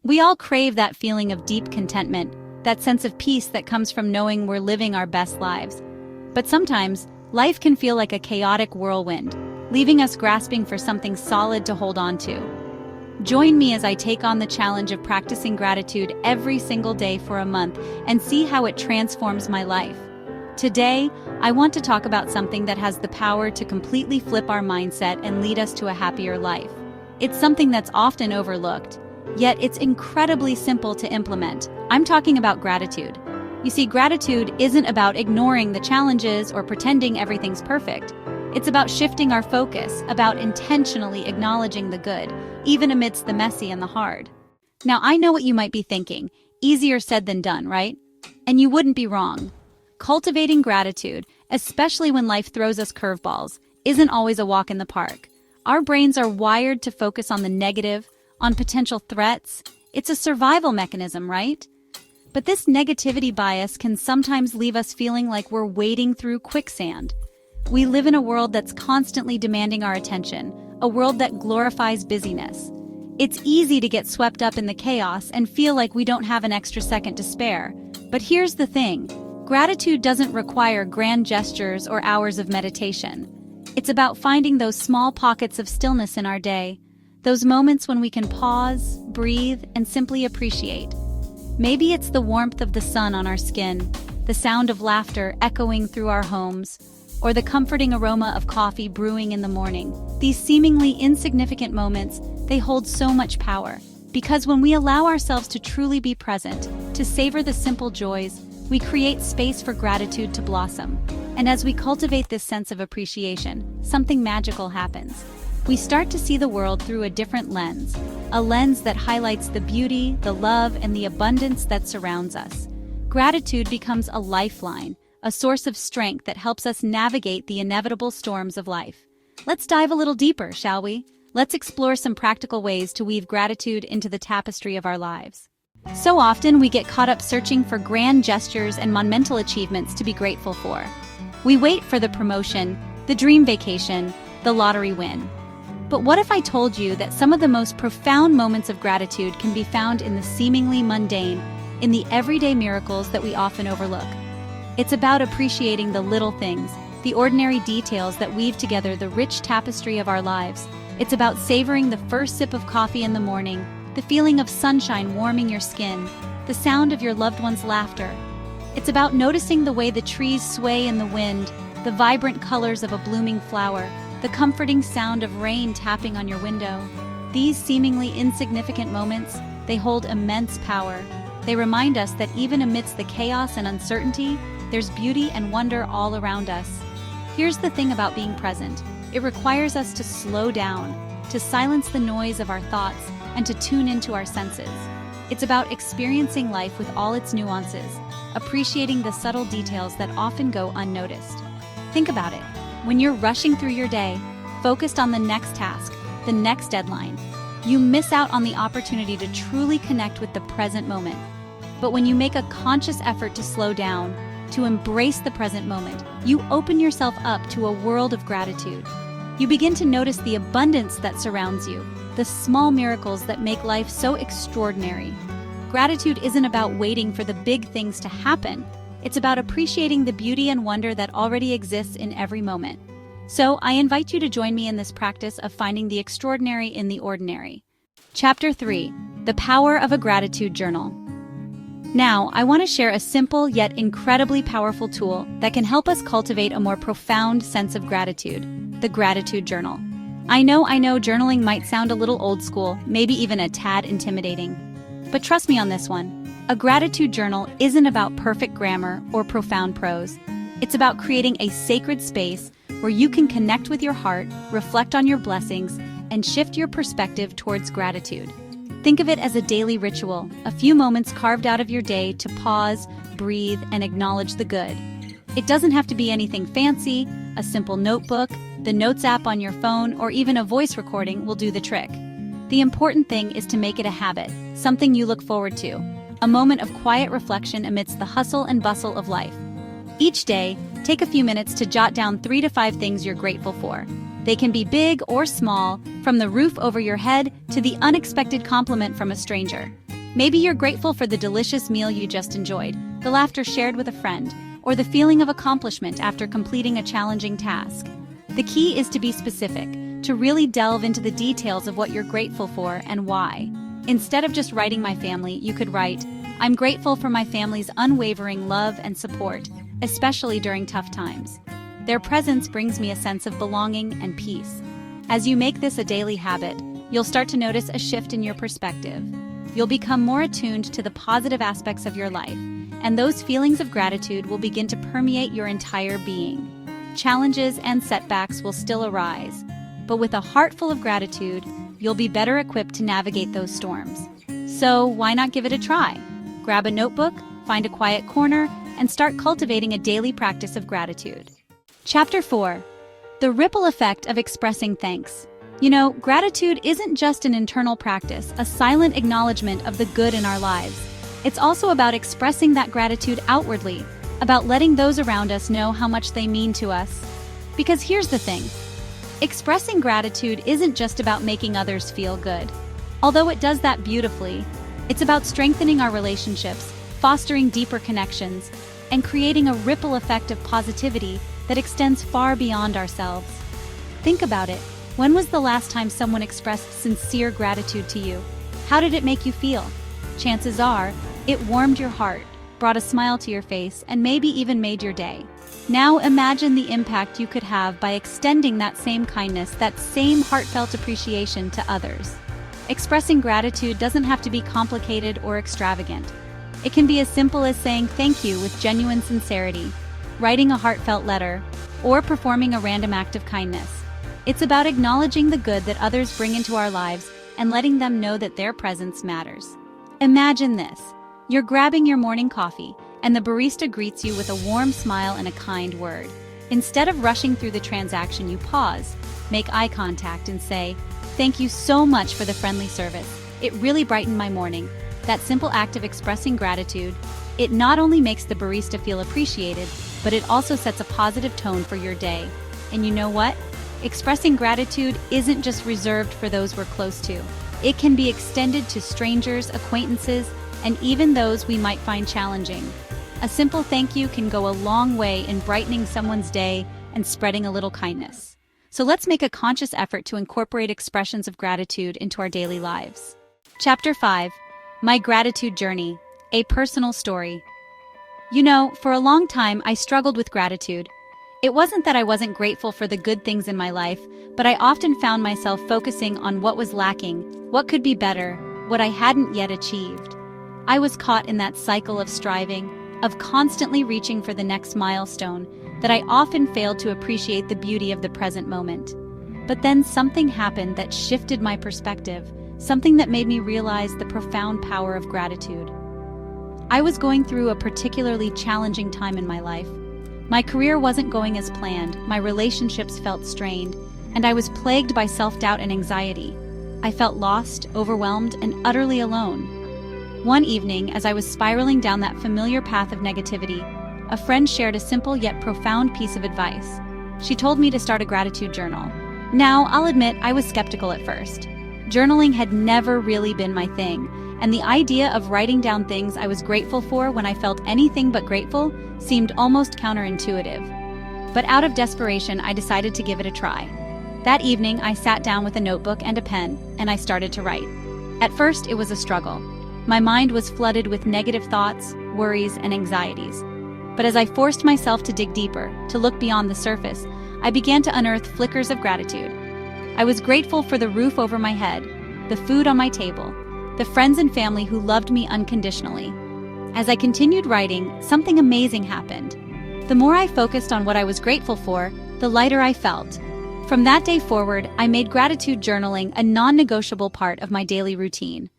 We all crave that feeling of deep contentment, that sense of peace that comes from knowing we're living our best lives. But sometimes, life can feel like a chaotic whirlwind, leaving us grasping for something solid to hold on to. Join me as I take on the challenge of practicing gratitude every single day for a month and see how it transforms my life. Today, I want to talk about something that has the power to completely flip our mindset and lead us to a happier life. It's something that's often overlooked, yet it's incredibly simple to implement. I'm talking about gratitude. You see, gratitude isn't about ignoring the challenges or pretending everything's perfect. It's about shifting our focus, about intentionally acknowledging the good, even amidst the messy and the hard. Now, I know what you might be thinking. Easier said than done, right? And you wouldn't be wrong. Cultivating gratitude, especially when life throws us curveballs, isn't always a walk in the park. Our brains are wired to focus on the negative, on potential threats. It's a survival mechanism, right? But this negativity bias can sometimes leave us feeling like we're wading through quicksand. We live in a world that's constantly demanding our attention, a world that glorifies busyness. It's easy to get swept up in the chaos and feel like we don't have an extra second to spare. But here's the thing. Gratitude doesn't require grand gestures or hours of meditation. It's about finding those small pockets of stillness in our day, those moments when we can pause, breathe, and simply appreciate. Maybe it's the warmth of the sun on our skin, the sound of laughter echoing through our homes, or the comforting aroma of coffee brewing in the morning. These seemingly insignificant moments, they hold so much power. Because when we allow ourselves to truly be present, to savor the simple joys, we create space for gratitude to blossom. And as we cultivate this sense of appreciation, something magical happens. We start to see the world through a different lens, a lens that highlights the beauty, the love, and the abundance that surrounds us. Gratitude becomes a lifeline, a source of strength that helps us navigate the inevitable storms of life. Let's dive a little deeper, shall we? Let's explore some practical ways to weave gratitude into the tapestry of our lives. So often we get caught up searching for grand gestures and monumental achievements to be grateful for. We wait for the promotion, the dream vacation, the lottery win. But what if I told you that some of the most profound moments of gratitude can be found in the seemingly mundane, in the everyday miracles that we often overlook? It's about appreciating the little things, the ordinary details that weave together the rich tapestry of our lives. It's about savoring the first sip of coffee in the morning, the feeling of sunshine warming your skin, the sound of your loved one's laughter. It's about noticing the way the trees sway in the wind, the vibrant colors of a blooming flower, the comforting sound of rain tapping on your window. These seemingly insignificant moments, they hold immense power. They remind us that even amidst the chaos and uncertainty, there's beauty and wonder all around us. Here's the thing about being present. It requires us to slow down, to silence the noise of our thoughts, and to tune into our senses. It's about experiencing life with all its nuances, appreciating the subtle details that often go unnoticed. Think about it. When you're rushing through your day, focused on the next task, the next deadline, you miss out on the opportunity to truly connect with the present moment. But when you make a conscious effort to slow down, to embrace the present moment, you open yourself up to a world of gratitude. You begin to notice the abundance that surrounds you, the small miracles that make life so extraordinary. Gratitude isn't about waiting for the big things to happen. It's about appreciating the beauty and wonder that already exists in every moment. So I invite you to join me in this practice of finding the extraordinary in the ordinary. Chapter 3: The Power of a Gratitude Journal. Now, I want to share a simple yet incredibly powerful tool that can help us cultivate a more profound sense of gratitude: the gratitude journal. I know journaling might sound a little old school, maybe even a tad intimidating. But trust me on this one. A gratitude journal isn't about perfect grammar or profound prose. It's about creating a sacred space where you can connect with your heart, reflect on your blessings, and shift your perspective towards gratitude. Think of it as a daily ritual, a few moments carved out of your day to pause, breathe, and acknowledge the good. It doesn't have to be anything fancy. A simple notebook, the Notes app on your phone, or even a voice recording will do the trick. The important thing is to make it a habit, something you look forward to, a moment of quiet reflection amidst the hustle and bustle of life. Each day, take a few minutes to jot down 3 to 5 things you're grateful for. They can be big or small, from the roof over your head to the unexpected compliment from a stranger. Maybe you're grateful for the delicious meal you just enjoyed, the laughter shared with a friend, or the feeling of accomplishment after completing a challenging task. The key is to be specific, to really delve into the details of what you're grateful for and why. Instead of just writing "my family," you could write, "I'm grateful for my family's unwavering love and support, especially during tough times. Their presence brings me a sense of belonging and peace." As you make this a daily habit, you'll start to notice a shift in your perspective. You'll become more attuned to the positive aspects of your life, and those feelings of gratitude will begin to permeate your entire being. Challenges and setbacks will still arise, but with a heart full of gratitude, you'll be better equipped to navigate those storms. So why not give it a try? Grab a notebook, find a quiet corner, and start cultivating a daily practice of gratitude. Chapter 4. The ripple effect of expressing thanks. You know, gratitude isn't just an internal practice, a silent acknowledgement of the good in our lives. It's also about expressing that gratitude outwardly, about letting those around us know how much they mean to us. Because here's the thing. Expressing gratitude isn't just about making others feel good. Although it does that beautifully, it's about strengthening our relationships, fostering deeper connections, and creating a ripple effect of positivity that extends far beyond ourselves. Think about it. When was the last time someone expressed sincere gratitude to you? How did it make you feel? Chances are, it warmed your heart, brought a smile to your face, and maybe even made your day. Now imagine the impact you could have by extending that same kindness, that same heartfelt appreciation to others. Expressing gratitude doesn't have to be complicated or extravagant. It can be as simple as saying thank you with genuine sincerity, writing a heartfelt letter, or performing a random act of kindness. It's about acknowledging the good that others bring into our lives and letting them know that their presence matters. Imagine this. You're grabbing your morning coffee, and the barista greets you with a warm smile and a kind word. Instead of rushing through the transaction, you pause, make eye contact, and say, "Thank you so much for the friendly service. It really brightened my morning." That simple act of expressing gratitude, it not only makes the barista feel appreciated, but it also sets a positive tone for your day. And you know what? Expressing gratitude isn't just reserved for those we're close to. It can be extended to strangers, acquaintances, and even those we might find challenging. A simple thank you can go a long way in brightening someone's day and spreading a little kindness. So let's make a conscious effort to incorporate expressions of gratitude into our daily lives. Chapter 5. My Gratitude Journey, a Personal Story. You know, for a long time I struggled with gratitude. It wasn't that I wasn't grateful for the good things in my life, but I often found myself focusing on what was lacking, what could be better, what I hadn't yet achieved. I was caught in that cycle of striving, of constantly reaching for the next milestone, that I often failed to appreciate the beauty of the present moment. But then something happened that shifted my perspective, something that made me realize the profound power of gratitude. I was going through a particularly challenging time in my life. My career wasn't going as planned, my relationships felt strained, and I was plagued by self-doubt and anxiety. I felt lost, overwhelmed, and utterly alone. One evening, as I was spiraling down that familiar path of negativity, a friend shared a simple yet profound piece of advice. She told me to start a gratitude journal. Now, I'll admit I was skeptical at first. Journaling had never really been my thing, and the idea of writing down things I was grateful for when I felt anything but grateful seemed almost counterintuitive. But out of desperation, I decided to give it a try. That evening, I sat down with a notebook and a pen, and I started to write. At first, it was a struggle. My mind was flooded with negative thoughts, worries, and anxieties. But as I forced myself to dig deeper, to look beyond the surface, I began to unearth flickers of gratitude. I was grateful for the roof over my head, the food on my table, the friends and family who loved me unconditionally. As I continued writing, something amazing happened. The more I focused on what I was grateful for, the lighter I felt. From that day forward, I made gratitude journaling a non-negotiable part of my daily routine.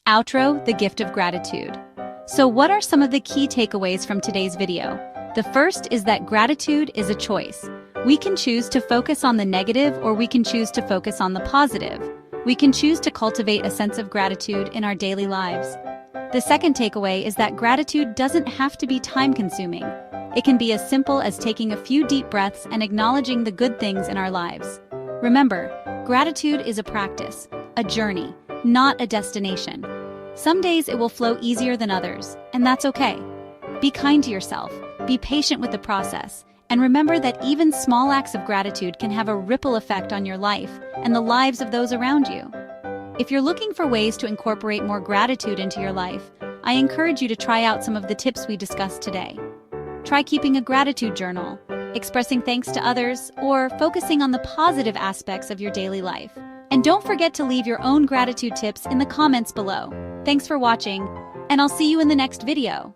Outro, the gift of gratitude. So what are some of the key takeaways from today's video? The first is that gratitude is a choice. We can choose to focus on the negative, or we can choose to focus on the positive. We can choose to cultivate a sense of gratitude in our daily lives. The second takeaway is that gratitude doesn't have to be time-consuming. It can be as simple as taking a few deep breaths and acknowledging the good things in our lives. Remember, gratitude is a practice, a journey, not a destination. Some days it will flow easier than others, and that's okay. Be kind to yourself, be patient with the process, and remember that even small acts of gratitude can have a ripple effect on your life and the lives of those around you. If you're looking for ways to incorporate more gratitude into your life, I encourage you to try out some of the tips we discussed today. Try keeping a gratitude journal, expressing thanks to others, or focusing on the positive aspects of your daily life. And don't forget to leave your own gratitude tips in the comments below. Thanks for watching, and I'll see you in the next video.